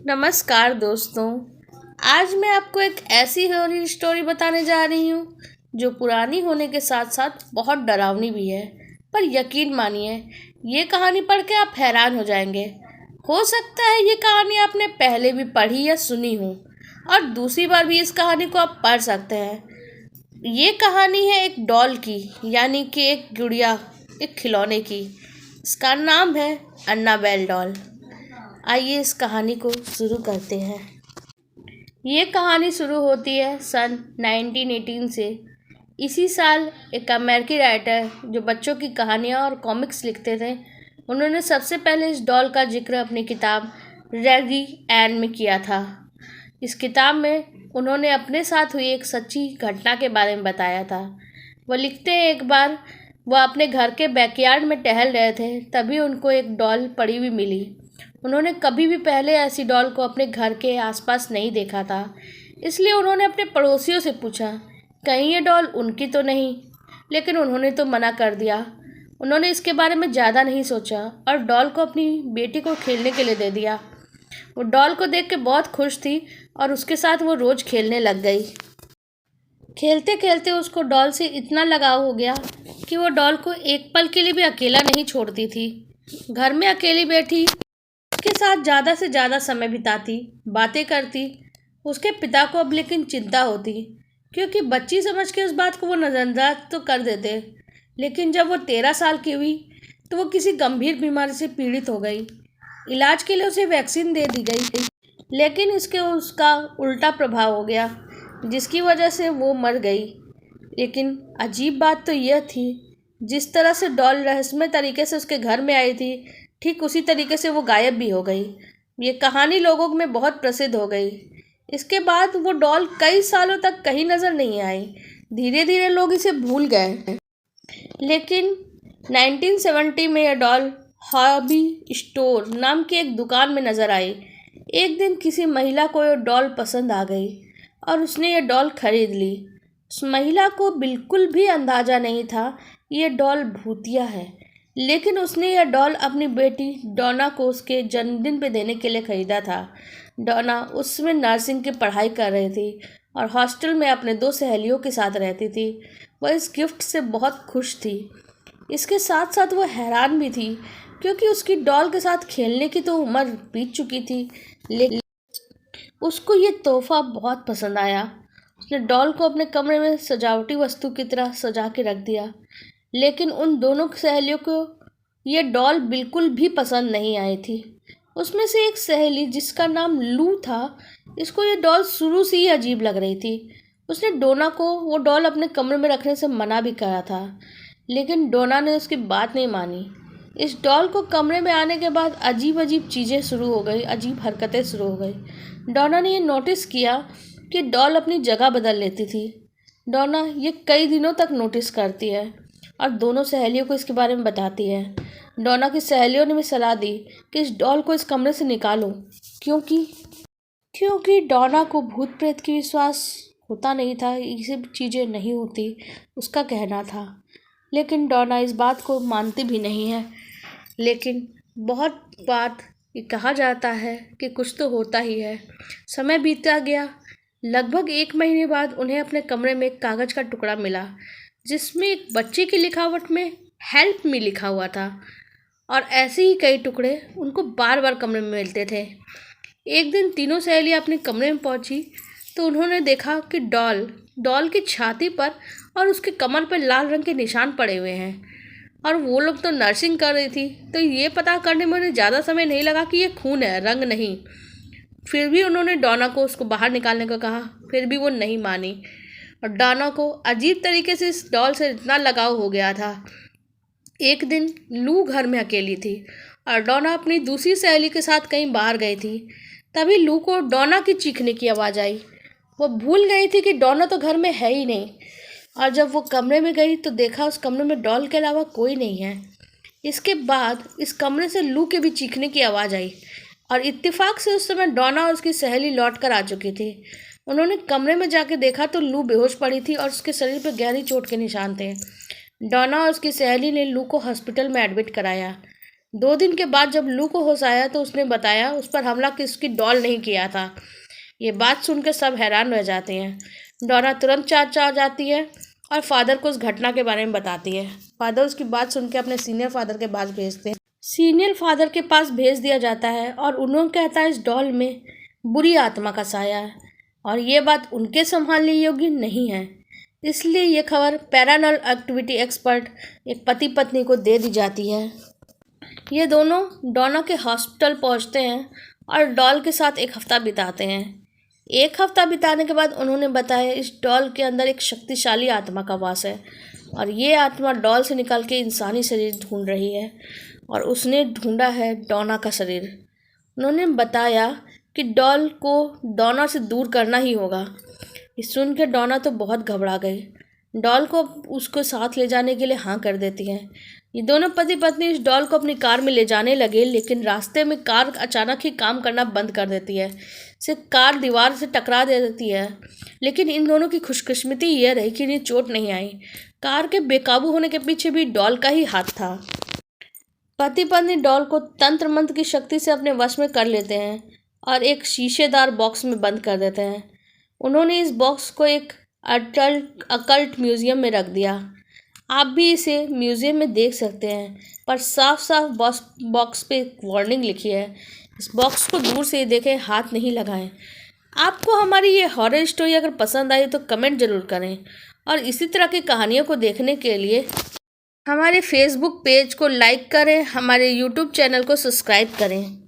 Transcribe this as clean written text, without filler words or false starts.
नमस्कार दोस्तों। आज मैं आपको एक ऐसी हॉरर स्टोरी बताने जा रही हूँ जो पुरानी होने के साथ साथ बहुत डरावनी भी है। पर यकीन मानिए, ये कहानी पढ़ के आप हैरान हो जाएंगे। हो सकता है ये कहानी आपने पहले भी पढ़ी या सुनी हो और दूसरी बार भी इस कहानी को आप पढ़ सकते हैं। ये कहानी है एक डॉल की, यानी कि एक गुड़िया, एक खिलौने की। इसका नाम है अन्नाबेल डॉल। आइए इस कहानी को शुरू करते हैं। ये कहानी शुरू होती है सन 1918 से। इसी साल एक अमेरिकी राइटर जो बच्चों की कहानियाँ और कॉमिक्स लिखते थे, उन्होंने सबसे पहले इस डॉल का जिक्र अपनी किताब रैगी एन में किया था। इस किताब में उन्होंने अपने साथ हुई एक सच्ची घटना के बारे में बताया था। वो लिखते हैं, एक बार वह अपने घर के बैकयार्ड में टहल रहे थे, तभी उनको एक डॉल पड़ी हुई मिली। उन्होंने कभी भी पहले ऐसी डॉल को अपने घर के आसपास नहीं देखा था, इसलिए उन्होंने अपने पड़ोसियों से पूछा कहीं ये डॉल उनकी तो नहीं। लेकिन उन्होंने तो मना कर दिया। उन्होंने इसके बारे में ज़्यादा नहीं सोचा और डॉल को अपनी बेटी को खेलने के लिए दे दिया। वो डॉल को देख के बहुत खुश थी और उसके साथ वो रोज़ खेलने लग गई। खेलते खेलते उसको डॉल से इतना लगाव हो गया कि वो डॉल को एक पल के लिए भी अकेला नहीं छोड़ती थी। घर में अकेली बैठी उसके साथ ज़्यादा से ज़्यादा समय बिताती, बातें करती। उसके पिता को अब लेकिन चिंता होती, क्योंकि बच्ची समझ के उस बात को वो नज़रअंदाज तो कर देते। लेकिन जब वो 13 साल की हुई तो वो किसी गंभीर बीमारी से पीड़ित हो गई। इलाज के लिए उसे वैक्सीन दे दी गई, लेकिन इसके उसका उल्टा प्रभाव हो गया, जिसकी वजह से वो मर गई। लेकिन अजीब बात तो यह थी, जिस तरह से डॉल रहस्यमय तरीके से उसके घर में आई थी, ठीक उसी तरीके से वो गायब भी हो गई। ये कहानी लोगों में बहुत प्रसिद्ध हो गई। इसके बाद वो डॉल कई सालों तक कहीं नज़र नहीं आई। धीरे धीरे लोग इसे भूल गए। लेकिन 1970 में यह डॉल हॉबी स्टोर नाम की एक दुकान में नज़र आई। एक दिन किसी महिला को यह डॉल पसंद आ गई और उसने यह डॉल खरीद ली। उस महिला को बिल्कुल भी अंदाज़ा नहीं था ये डॉल भूतिया है, लेकिन उसने यह डॉल अपनी बेटी डोना को उसके जन्मदिन पे देने के लिए ख़रीदा था। डोना उस समय नर्सिंग की पढ़ाई कर रही थी और हॉस्टल में अपने 2 सहेलियों के साथ रहती थी। वह इस गिफ्ट से बहुत खुश थी। इसके साथ साथ वह हैरान भी थी, क्योंकि उसकी डॉल के साथ खेलने की तो उम्र बीत चुकी थी। लेकिन उसको ये तोहफा बहुत पसंद आया। उसने डॉल को अपने कमरे में सजावटी वस्तु की तरह सजा के रख दिया। लेकिन उन दोनों सहेलियों को ये डॉल बिल्कुल भी पसंद नहीं आई थी। उसमें से एक सहेली, जिसका नाम लू था, इसको ये डॉल शुरू से ही अजीब लग रही थी। उसने डोना को वो डॉल अपने कमरे में रखने से मना भी करा था, लेकिन डोना ने उसकी बात नहीं मानी। इस डॉल को कमरे में आने के बाद अजीब अजीब चीज़ें शुरू हो गई, अजीब हरकतें शुरू हो गई। डोना ने ये नोटिस किया कि डॉल अपनी जगह बदल लेती थी। डोना ये कई दिनों तक नोटिस करती है और दोनों सहेलियों को इसके बारे में बताती है। डोना की सहेलियों ने भी सलाह दी कि इस डॉल को इस कमरे से निकालो, क्योंकि डोना को भूत प्रेत की विश्वास होता नहीं था, ये सब चीज़ें नहीं होती, उसका कहना था। लेकिन डोना इस बात को मानती भी नहीं है। लेकिन बहुत बात ये कहा जाता है कि कुछ तो होता ही है। समय बीता गया। लगभग 1 महीने बाद उन्हें अपने कमरे में एक कागज़ का टुकड़ा मिला, जिसमें एक बच्चे की लिखावट में हेल्प मी लिखा हुआ था। और ऐसे ही कई टुकड़े उनको बार बार कमरे में मिलते थे। एक दिन तीनों सहेलियां अपने कमरे में पहुंची तो उन्होंने देखा कि डॉल की छाती पर और उसके कमर पर लाल रंग के निशान पड़े हुए हैं। और वो लोग तो नर्सिंग कर रही थी, तो ये पता करने में उन्हें ज़्यादा समय नहीं लगा कि ये खून है, रंग नहीं। फिर भी उन्होंने डोना को उसको बाहर निकालने को कहा, फिर भी वो नहीं मानी। और डोना को अजीब तरीके से इस डॉल से इतना लगाव हो गया था। एक दिन लू घर में अकेली थी और डोना अपनी दूसरी सहेली के साथ कहीं बाहर गई थी। तभी लू को डोना की चीखने की आवाज़ आई। वो भूल गई थी कि डोना तो घर में है ही नहीं, और जब वो कमरे में गई तो देखा उस कमरे में डॉल के अलावा कोई नहीं है। इसके बाद इस कमरे से लू के भी चीखने की आवाज़ आई और इत्तेफाक से उस समय डोना और उसकी सहेली लौट कर आ चुकी थी। उन्होंने कमरे में जाके देखा तो लू बेहोश पड़ी थी और उसके शरीर पर गहरी चोट के निशान थे। डोना और उसकी सहेली ने लू को हॉस्पिटल में एडमिट कराया, 2 दिन के बाद जब लू को होश आया तो उसने बताया उस पर हमला उसकी डॉल नहीं किया था। ये बात सुनकर सब हैरान रह जाते हैं। डोना तुरंत चार्ज आ जाती है और फादर को उस घटना के बारे में बताती है। फादर उसकी बात सुन के अपने सीनियर फादर के पास भेजते हैं। सीनियर फादर के पास भेज दिया जाता है और उन्होंने कहता है इस डॉल में बुरी आत्मा का साया है और ये बात उनके संभालने योग्य नहीं है। इसलिए ये खबर पैरानॉर्मल एक्टिविटी एक्सपर्ट एक पति पत्नी को दे दी जाती है। ये दोनों डोना के हॉस्पिटल पहुंचते हैं और डॉल के साथ एक हफ्ता बिताते हैं। एक हफ्ता बिताने के बाद उन्होंने बताया इस डॉल के अंदर एक शक्तिशाली आत्मा का वास है और ये आत्मा डॉल से निकल के इंसानी शरीर ढूंढ रही है और उसने ढूंढा है डोना का शरीर। उन्होंने बताया कि डॉल को डोना से दूर करना ही होगा। ये सुन के डोना तो बहुत घबरा गई। डॉल को उसको साथ ले जाने के लिए हाँ कर देती है। ये दोनों पति पत्नी इस डॉल को अपनी कार में ले जाने लगे, लेकिन रास्ते में कार अचानक ही काम करना बंद कर देती है। से कार दीवार से टकरा देती है, लेकिन इन दोनों की खुशकिस्मती यह रही कि इन्हें चोट नहीं आई। कार के बेकाबू होने के पीछे भी डॉल का ही हाथ था। पति पत्नी डॉल को तंत्र मंत्र की शक्ति से अपने वश में कर लेते हैं और एक शीशेदार बॉक्स में बंद कर देते हैं। उन्होंने इस बॉक्स को एक अकल्ट म्यूजियम में रख दिया। आप भी इसे म्यूजियम में देख सकते हैं, पर साफ साफ बॉक्स पे वार्निंग लिखी है। इस बॉक्स को दूर से देखें, हाथ नहीं लगाएं। आपको हमारी ये हॉरर स्टोरी अगर पसंद आई तो कमेंट ज़रूर करें और इसी तरह की कहानियों को देखने के लिए हमारे फेसबुक पेज को लाइक करें, हमारे यूट्यूब चैनल को सब्सक्राइब करें।